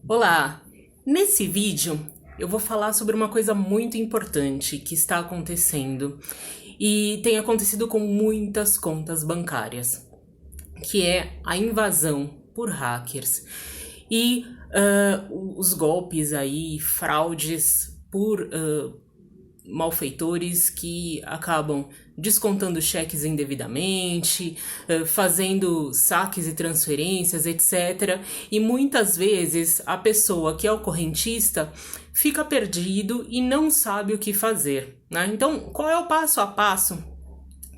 Olá! Nesse vídeo eu vou falar sobre uma coisa muito importante que está acontecendo e tem acontecido com muitas contas bancárias, que é a invasão por hackers e os golpes aí, fraudes por malfeitores que acabam descontando cheques indevidamente, fazendo saques e transferências, etc. E muitas vezes a pessoa que é o correntista fica perdido e não sabe o que fazer, né? Então, qual é o passo a passo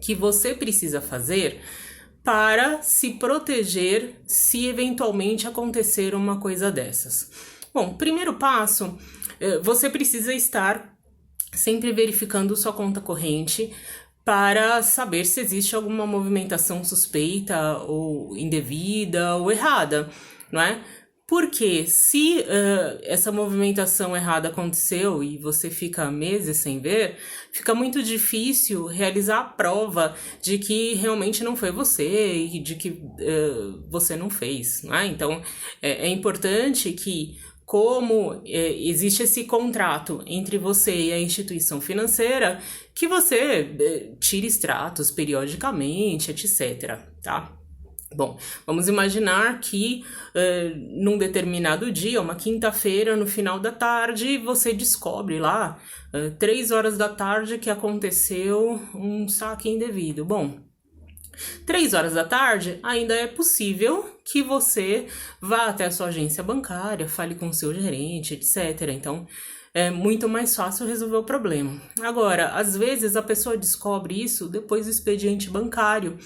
que você precisa fazer para se proteger se eventualmente acontecer uma coisa dessas? Bom, primeiro passo, você precisa estar sempre verificando sua conta corrente para saber se existe alguma movimentação suspeita ou indevida ou errada, não é? Porque se essa movimentação errada aconteceu e você fica meses sem ver, fica muito difícil realizar a prova de que realmente não foi você e de que você não fez, não é? Então é importante que como existe esse contrato entre você e a instituição financeira, que você tire extratos periodicamente, etc, tá? Bom, vamos imaginar que num determinado dia, uma quinta-feira, no final da tarde, você descobre lá, 3 horas da tarde, que aconteceu um saque indevido. Bom, 3 horas da tarde, ainda é possível que você vá até a sua agência bancária, fale com o seu gerente, etc. Então, é muito mais fácil resolver o problema. Agora, às vezes a pessoa descobre isso depois do expediente bancário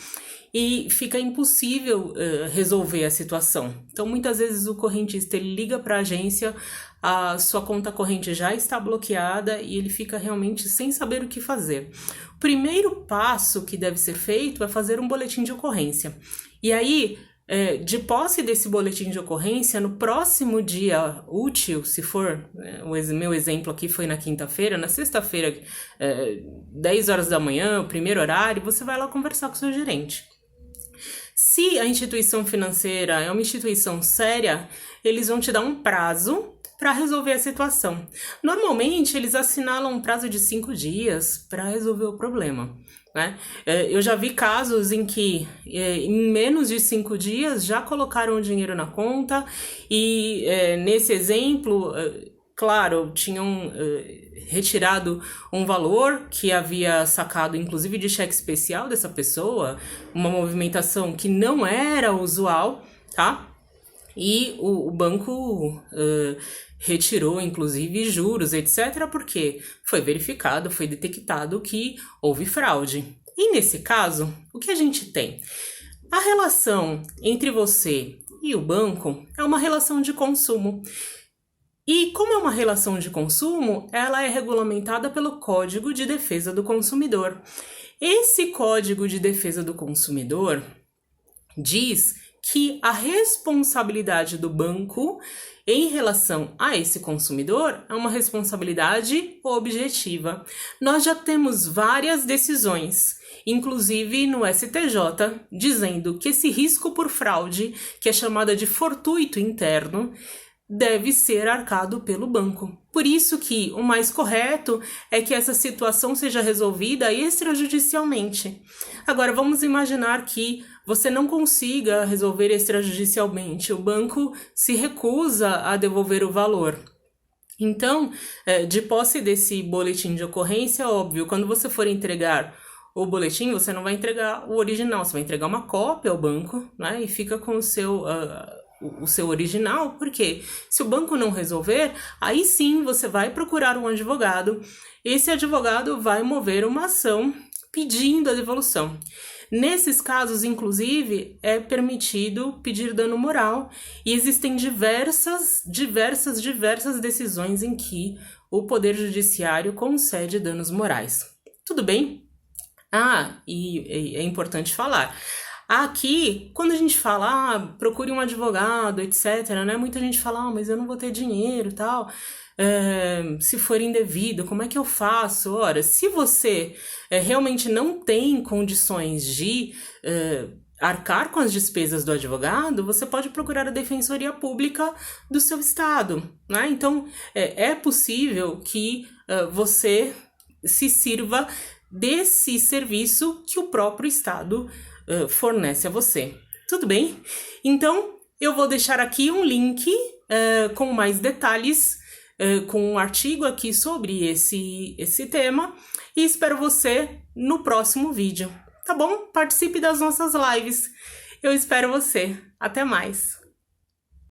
e fica impossível resolver a situação. Então, muitas vezes o correntista ele liga para a agência, a sua conta corrente já está bloqueada e ele fica realmente sem saber o que fazer. O primeiro passo que deve ser feito é fazer um boletim de ocorrência. E aí, de posse desse boletim de ocorrência, no próximo dia útil, se for, o meu exemplo aqui foi na quinta-feira, na sexta-feira, 10 horas da manhã, o primeiro horário, você vai lá conversar com o seu gerente. Se a instituição financeira é uma instituição séria, eles vão te dar um prazo para resolver a situação. Normalmente, eles assinalam um prazo de 5 dias para resolver o problema, né? Eu já vi casos em que em menos de 5 dias já colocaram o dinheiro na conta e nesse exemplo, claro, tinham retirado um valor que havia sacado inclusive de cheque especial dessa pessoa, uma movimentação que não era usual, tá? E o banco retirou, inclusive, juros, etc., porque foi verificado, foi detectado que houve fraude. E nesse caso, o que a gente tem? A relação entre você e o banco é uma relação de consumo. E como é uma relação de consumo, ela é regulamentada pelo Código de Defesa do Consumidor. Esse Código de Defesa do Consumidor diz que a responsabilidade do banco em relação a esse consumidor é uma responsabilidade objetiva. Nós já temos várias decisões, inclusive no STJ, dizendo que esse risco por fraude, que é chamada de fortuito interno, deve ser arcado pelo banco. Por isso que o mais correto é que essa situação seja resolvida extrajudicialmente. Agora, vamos imaginar que você não consiga resolver extrajudicialmente, o banco se recusa a devolver o valor. Então, de posse desse boletim de ocorrência, óbvio, quando você for entregar o boletim, você não vai entregar o original, você vai entregar uma cópia ao banco, né, e fica com o seu original, porque se o banco não resolver, aí sim você vai procurar um advogado, esse advogado vai mover uma ação pedindo a devolução. Nesses casos, inclusive, é permitido pedir dano moral e existem diversas decisões em que o Poder Judiciário concede danos morais. Tudo bem? E é importante falar. Aqui, quando a gente fala, procure um advogado, etc., né? Muita gente fala, mas eu não vou ter dinheiro e tal. Se for indevido, como é que eu faço? Ora, se você realmente não tem condições de arcar com as despesas do advogado, você pode procurar a Defensoria Pública do seu estado, né? Então, é possível que você se sirva desse serviço que o próprio estado fornece a você. Tudo bem? Então, eu vou deixar aqui um link com mais detalhes, com um artigo aqui sobre esse tema, e espero você no próximo vídeo. Tá bom? Participe das nossas lives. Eu espero você. Até mais!